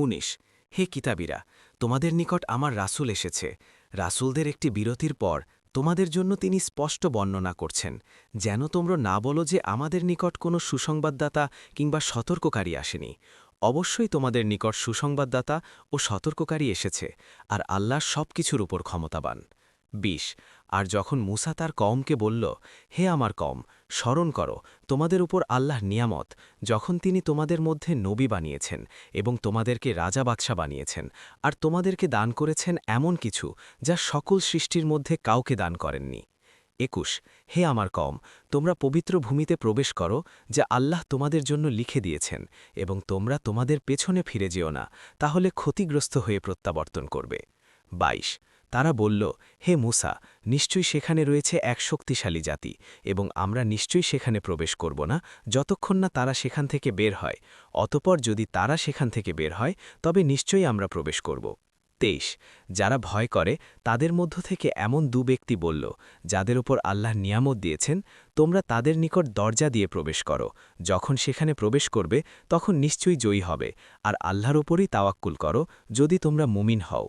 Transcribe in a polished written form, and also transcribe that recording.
১৯ হে কিতাবীরা, তোমাদের নিকট আমার রাসূল এসেছে। রাসূলদের একটি বিরতির পর তোমাদের জন্য তিনি স্পষ্ট বর্ণনা করছেন, যেন তোমরা না বলো যে আমাদের নিকট কোনো সুসংবাদদাতা কিংবা সতর্ককারী আসেনি। অবশ্যই তোমাদের নিকট সুসংবাদদাতা ও সতর্ককারী এসেছে, আর আল্লাহ সব কিছুর উপর ক্ষমতাবান। ২০ আর যখন মূসা তার কওমকে বলল, হে আমার কওম, স্মরণ করো তোমাদের উপর আল্লাহ নিয়ামত, যখন তিনি তোমাদের মধ্যে নবী বানিয়েছেন এবং তোমাদেরকে রাজা বাদশা বানিয়েছেন, আর তোমাদেরকে দান করেছেন এমন কিছু যা সকল সৃষ্টির মধ্যে কাউকে দান করেননি। ২১ হে আমার কওম, তোমরা পবিত্র ভূমিতে প্রবেশ করো যা আল্লাহ তোমাদের জন্য লিখে দিয়েছেন, এবং তোমরা তোমাদের পেছনে ফিরে যেও না, তাহলে ক্ষতিগ্রস্ত হয়ে প্রত্যাবর্তন করবে। ২২ তারা বলল, হে মূসা, নিশ্চয়ই সেখানে রয়েছে এক শক্তিশালী জাতি, এবং আমরা নিশ্চয়ই সেখানে প্রবেশ করব না যতক্ষণ না তারা সেখান থেকে বের হয়। অতপর যদি তারা সেখান থেকে বের হয় তবে নিশ্চয়ই আমরা প্রবেশ করব। ২৩ যারা ভয় করে তাদের মধ্য থেকে এমন ব্যক্তি বলল, যাদের উপর আল্লাহ নিয়ামত দিয়েছেন, তোমরা তাদের নিকট দরজা দিয়ে প্রবেশ করো। যখন সেখানে প্রবেশ করবে তখন নিশ্চয়ই জয়ী হবে, আর আল্লাহর উপরই তাওয়াক্কুল করো যদি তোমরা মুমিন হও।